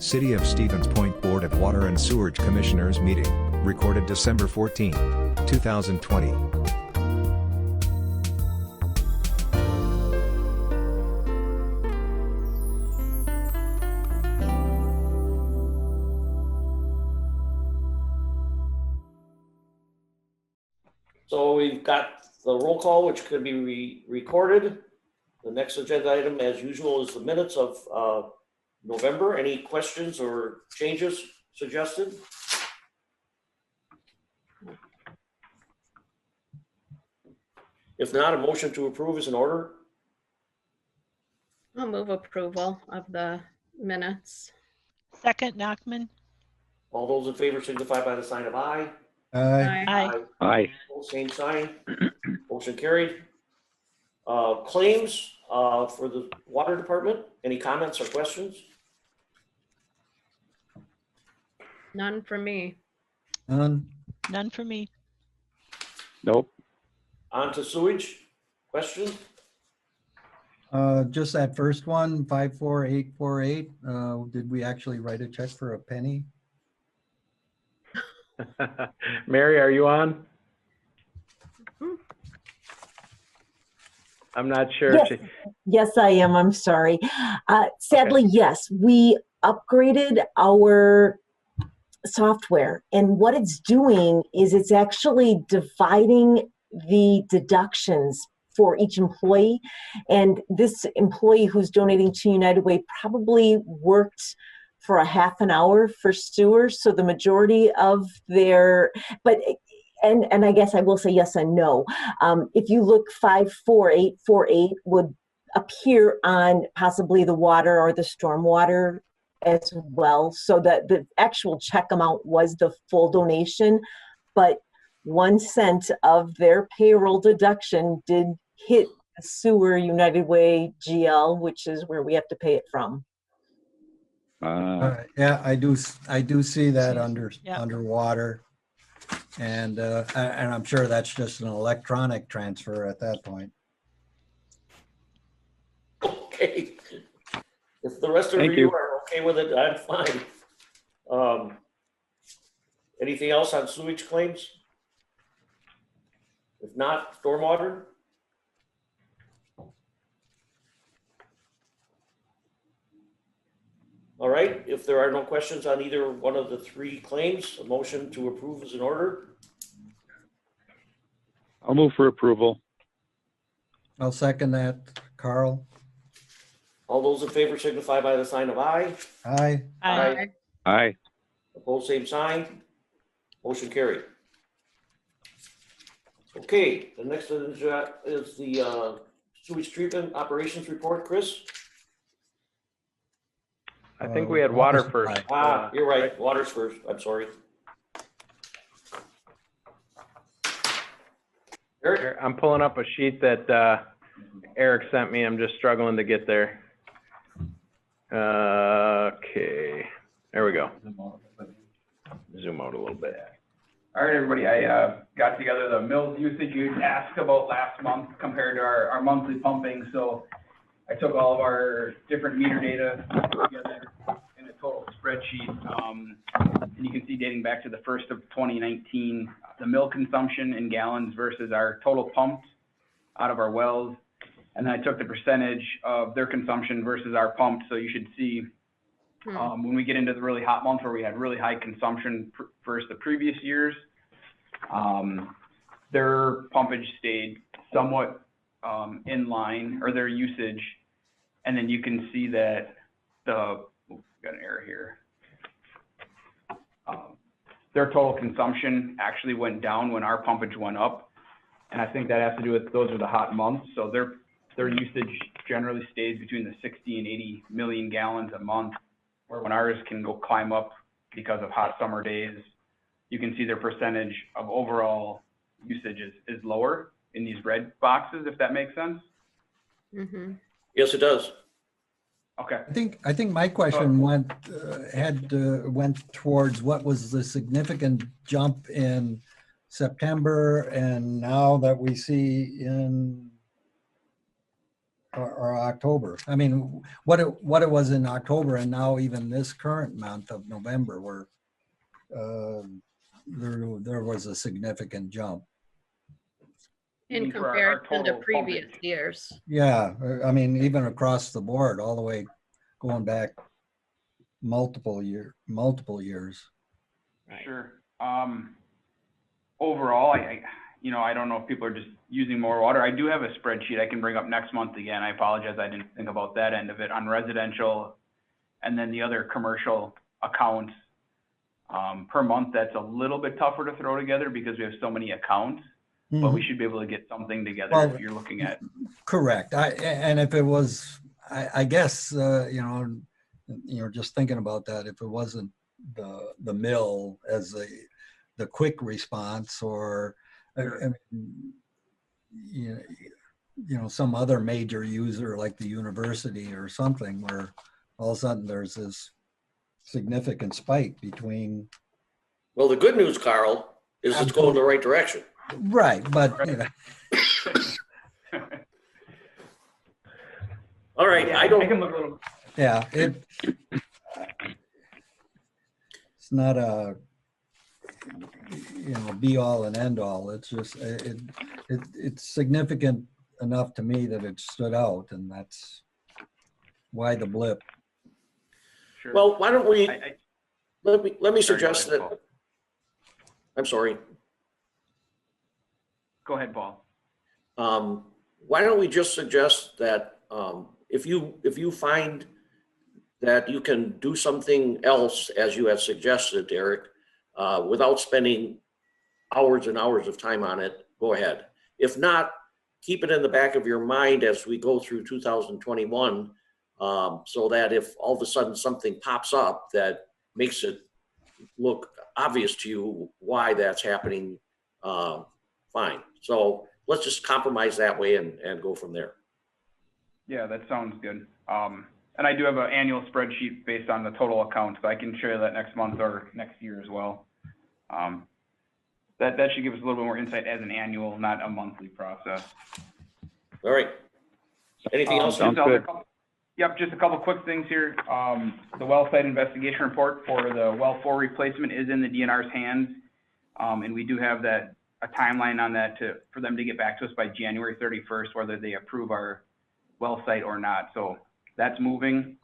City of Stevens Point Board of Water and Sewerage Commissioners meeting, recorded December 14, 2020. So we've got the roll call, which could be recorded. The next agenda item, as usual, is the minutes of November. Any questions or changes suggested? If not, a motion to approve is in order. I'll move approval of the minutes. Second, Nachman. All those in favor signify by the sign of aye. Aye. Aye. Same sign. Motion carried. Claims for the water department. Any comments or questions? None for me. None for me. Nope. On to sewage. Questions? Just that first one, 54848. Did we actually write a check for a penny? Mary, are you on? I'm not sure. Yes, yes, I am. I'm sorry. Sadly, yes, we upgraded our software, and what it's doing is it's actually dividing the deductions for each employee. And this employee who's donating to United Way probably worked for a half an hour for sewer. So the majority of their, and I guess I will say yes and no. If you look, 54848 would appear on possibly the water or the stormwater as well. So that the actual check amount was the full donation, but 1 cent of their payroll deduction did hit the sewer United Way GL, which is where we have to pay it from. Yeah, I do see that Yeah. underwater. And I'm sure that's just an electronic transfer at that point. Okay. If the rest of Thank you you. are okay with it, I'm fine. Anything else on sewage claims? If not, stormwater? All right, if there are no questions on either one of the three claims, a motion to approve is in order. I'll move for approval. I'll second that, Carl. All those in favor signify by the sign of aye. Aye. Aye. Aye. Opposed, same sign. Motion carried. Okay, the next is the sewage treatment operations report. Chris? I think we had water first. You're right. Water's first. I'm sorry. Eric? Here, I'm pulling up a sheet that Eric sent me. I'm just struggling to get there. Okay, there we go. Zoom out a little bit. All right, everybody, I got together the mills usage you asked about last month compared to our monthly pumping. So I took all of our different meter data together in a total spreadsheet. And you can see dating back to the 1st of 2019, the mill consumption in gallons versus our total pumped out of our wells. And then I took the percentage of their consumption versus our pumped. So you should see when we get into the really hot months where we had really high consumption versus the previous years, their pumpage stayed somewhat in line, or their usage. And then you can see that got an error here. Their total consumption actually went down when our pumpage went up. And I think that has to do with those are the hot months. So their usage generally stays between the 60 and 80 million gallons a month, where when ours can go climb up because of hot summer days. You can see their percentage of overall usage is lower in these red boxes, if that makes sense. Mm-hmm. Yes, it does. Okay. I think my question went towards what was the significant jump in September, and now that we see in or October. I mean, what it was in October and now even this current month of November were, there was a significant jump. You In mean for our comparison to total previous pumpage? years. Yeah, I mean, even across the board, all the way going back multiple years. Right. Sure. Overall, I don't know if people are just using more water. I do have a spreadsheet I can bring up next month again. I apologize, I didn't think about that end of it on residential and then the other commercial accounts. Per month, that's a little bit tougher to throw together because we have so many accounts, but we should be able to get something together Well, if you're looking at. Correct. And if it was, I guess, just thinking about that, if it wasn't the mill as the quick response or, I mean, some other major user like the university or something where all of a sudden there's this significant spike between. Well, the good news, Carl, is it's going the right direction. Right, but, All right, Yeah, I don't, I can look a little. yeah, it's not a, be all and end all. It's just, it's significant enough to me that it stood out, and that's why the blip. Sure. well, why don't we, I- let me Sorry, suggest go ahead, that, Paul. I'm sorry. Go ahead, Paul. Why don't we just suggest that if you find that you can do something else, as you had suggested, Eric, without spending hours and hours of time on it, go ahead. If not, keep it in the back of your mind as we go through 2021, so that if all of a sudden something pops up that makes it look obvious to you why that's happening, fine. So let's just compromise that way and go from there. Yeah, that sounds good. And I do have an annual spreadsheet based on the total accounts, so I can share that next month or next year as well. That should give us a little bit more insight as an annual, not a monthly process. All right. Anything else? Sounds good. Yep, just a couple quick things here. The well site investigation report for the well 4 replacement is in the DNR's hands. And we do have a timeline on that for them to get back to us by January 31st, whether they approve our well site or not. So that's moving.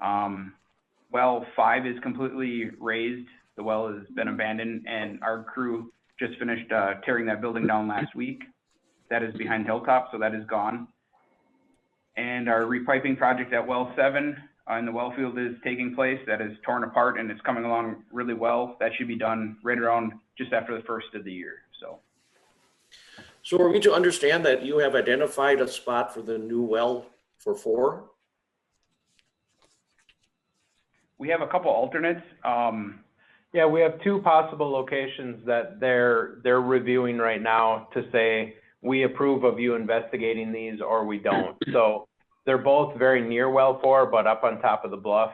Well 5 is completely raised. The well has been abandoned, and our crew just finished tearing that building down last week. That is behind Hilltop, so that is gone. And our repiping project at well 7 in the well field is taking place. That is torn apart and it's coming along really well. That should be done right around just after the first of the year. So are we to understand that you have identified a spot for the new well for 4? We have a couple alternates. Yeah, we have 2 possible locations that they're reviewing right now to say we approve of you investigating these or we don't. So they're both very near well 4, but up on top of the bluff.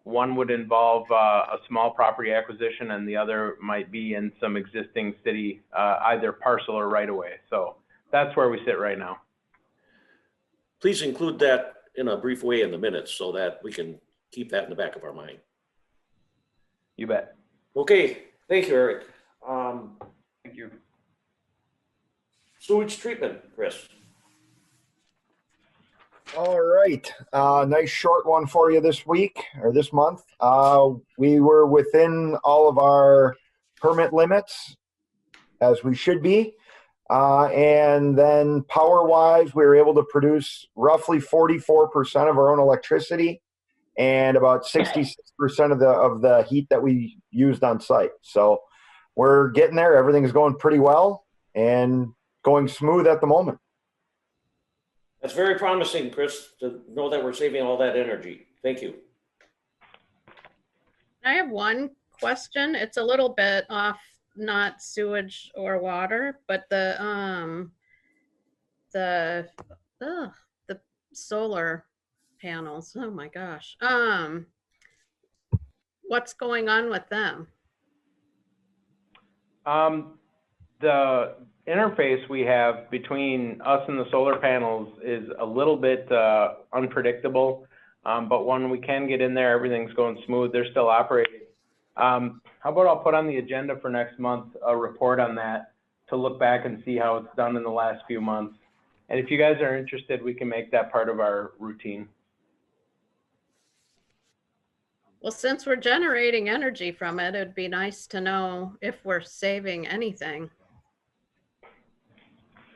One would involve a small property acquisition, and the other might be in some existing city, either parcel or right away. So that's where we sit right now. Please include that in a brief way in the minutes so that we can keep that in the back of our mind. You bet. Okay, thank you, Eric. Thank you. Sewage treatment, Chris. All right, nice short one for you this week or this month. We were within all of our permit limits as we should be. And then power-wise, we were able to produce roughly 44% of our own electricity and about 66% of the heat that we used on site. So we're getting there. Everything is going pretty well and going smooth at the moment. That's very promising, Chris, to know that we're saving all that energy. Thank you. I have one question. It's a little bit off, not sewage or water, but the solar panels. Oh my gosh. What's going on with them? interface we have between us and the solar panels is a little bit unpredictable. But when we can get in there, everything's going smooth. They're still operating. How about I'll put on the agenda for next month a report on that to look back and see how it's done in the last few months. And if you guys are interested, we can make that part of our routine. Well, since we're generating energy from it, it'd be nice to know if we're saving anything.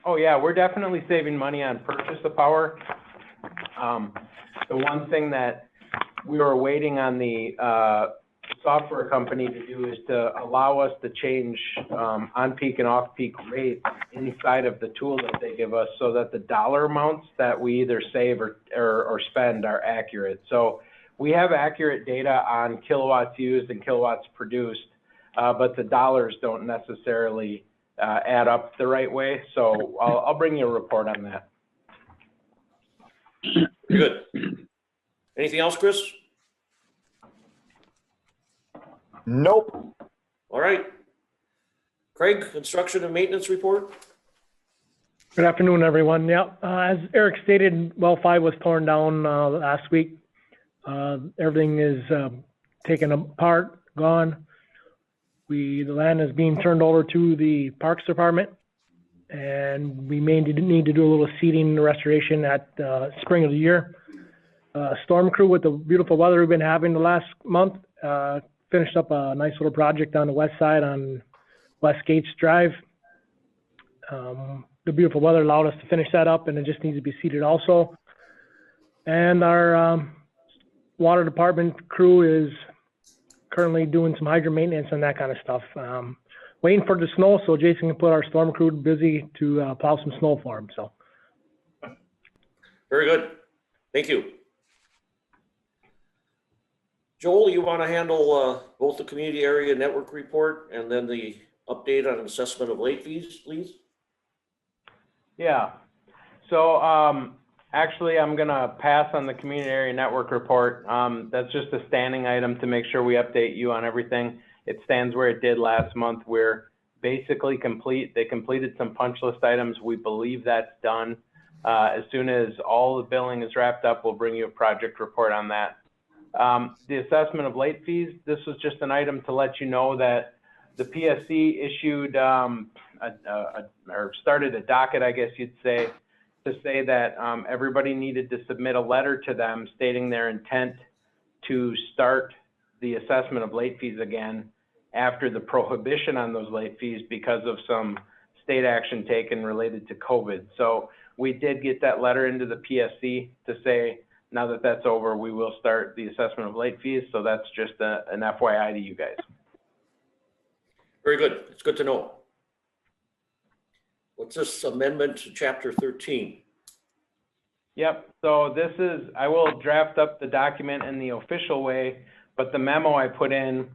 Oh yeah, we're definitely saving money on purchase of power. The one thing that we were waiting on the software company to do is to allow us to change on-peak and off-peak rates inside of the tool that they give us so that the dollar amounts that we either save or spend are accurate. So we have accurate data on kilowatts used and kilowatts produced, but the dollars don't necessarily add up the right way. So I'll bring you a report on that. Good. Anything else, Chris? Nope. All right. Craig, construction and maintenance report? Good afternoon, everyone. Yeah, as Eric stated, well 5 was torn down last week. Everything is taken apart, gone. The land is being turned over to the Parks Department, and we may need to do a little seeding restoration at spring of the year. Storm crew, with the beautiful weather we've been having the last month, finished up a nice little project on the west side on West Gates Drive. The beautiful weather allowed us to finish that up, and it just needs to be seeded also. And our water department crew is currently doing some hydrant maintenance and that kind of stuff. Waiting for the snow so Jason can put our storm crew busy to plow some snow for him. So. Very good. Thank you. Joel, you want to handle both the community area network report and then the update on assessment of late fees, please? Yeah. So actually, I'm going to pass on the community area network report. That's just a standing item to make sure we update you on everything. It stands where it did last month. We're basically complete. They completed some punch list items. We believe that's done. As soon as all the billing is wrapped up, we'll bring you a project report on that. The assessment of late fees, this was just an item to let you know that the PSC issued or started a docket, I guess you'd say, to say that everybody needed to submit a letter to them stating their intent to start the assessment of late fees again after the prohibition on those late fees because of some state action taken related to COVID. So we did get that letter into the PSC to say, now that that's over, we will start the assessment of late fees. So that's just an FYI to you guys. Very good. It's good to know. What's this amendment to chapter 13? Yep. So this is, I will draft up the document in the official way, but the memo I put in,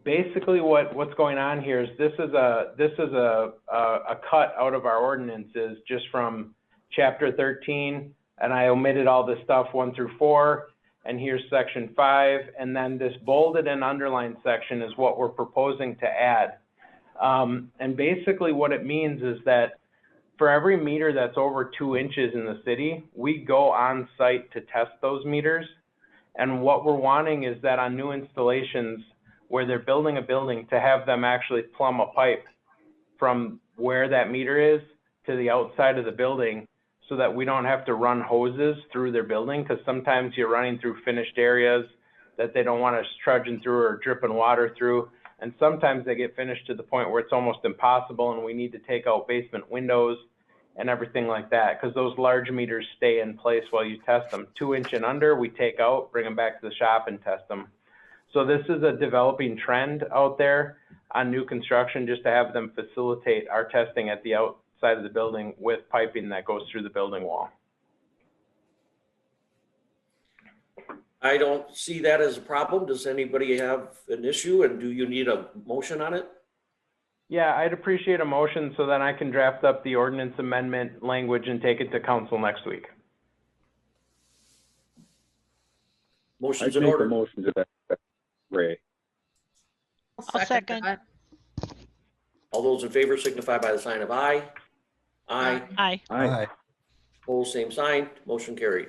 basically what's going on here is this is a cut out of our ordinances just from chapter 13. And I omitted all this stuff 1 through 4, and here's section 5, and then this bolded and underlined section is what we're proposing to add. And basically what it means is that for every meter that's over 2 inches in the city, we go on site to test those meters. And what we're wanting is that on new installations where they're building a building, to have them actually plumb a pipe from where that meter is to the outside of the building, so that we don't have to run hoses through their building, because sometimes you're running through finished areas that they don't want us trudging through or dripping water through. And sometimes they get finished to the point where it's almost impossible and we need to take out basement windows and everything like that, because those large meters stay in place while you test them. 2 inch and under, we take out, bring them back to the shop and test them. So this is a developing trend out there on new construction, just to have them facilitate our testing at the outside of the building with piping that goes through the building wall. I don't see that as a problem. Does anybody have an issue, and do you need a motion on it? Yeah, I'd appreciate a motion so that I can draft up the ordinance amendment language and take it to council next week. Motion's in order. Motion to that, Ray. I'll second that. All those in favor signify by the sign of aye. Aye. Aye. Aye. Opposed, same sign. Motion carried.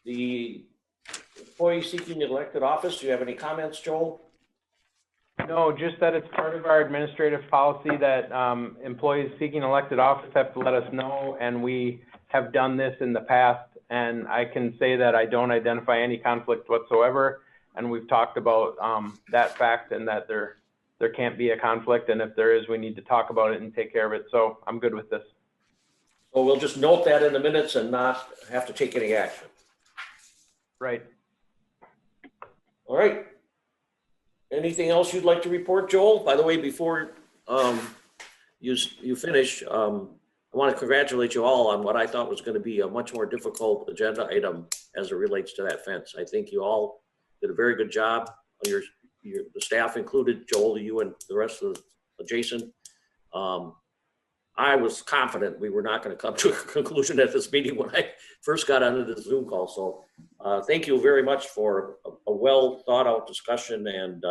The employee seeking elected office, do you have any comments, Joel? No, just that it's part of our administrative policy that employees seeking elected office have to let us know, and we have done this in the past. And I can say that I don't identify any conflict whatsoever. And we've talked about that fact and that there can't be a conflict. And if there is, we need to talk about it and take care of it. So I'm good with this. So we'll just note that in the minutes and not have to take any action. Right. All right. Anything else you'd like to report, Joel? By the way, before you finish, I want to congratulate you all on what I thought was going to be a much more difficult agenda item as it relates to that fence. I think you all did a very good job. The staff included, Joel, you and the rest of Jason. I was confident we were not going to come to a conclusion at this meeting when I first got onto the Zoom call. So thank you very much for a well thought out discussion, and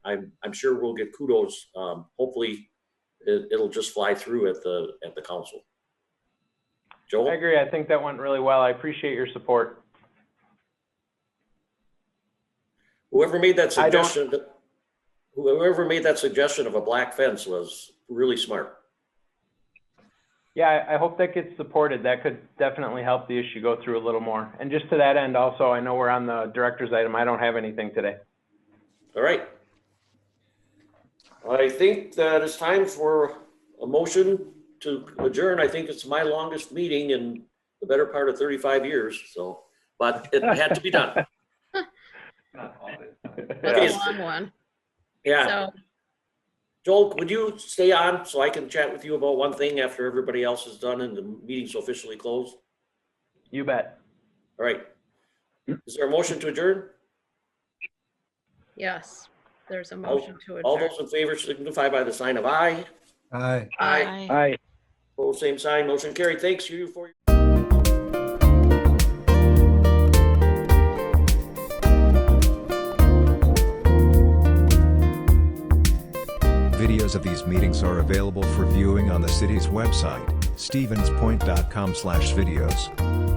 I'm sure we'll get kudos. Hopefully it'll just fly through at the council. Joel? I agree. I think that went really well. I appreciate your support. Whoever made that suggestion of a black fence was really smart. Yeah, I hope that gets supported. That could definitely help the issue go through a little more. And just to that end also, I know we're on the director's item. I don't have anything today. All right. I think that it's time for a motion to adjourn. I think it's my longest meeting in the better part of 35 years. So, but it had to be done. That's a long one. Yeah. So, Joel, would you stay on so I can chat with you about one thing after everybody else is done and the meeting's officially closed? You bet. All right. Is there a motion to adjourn? yes, there's a motion to All adjourn. those in favor signify by the sign of aye. Aye. Aye. Aye. Opposed, same sign. Motion carried. Thanks you for your Videos of these meetings are available for viewing on the city's website, stevenspoint.com/videos.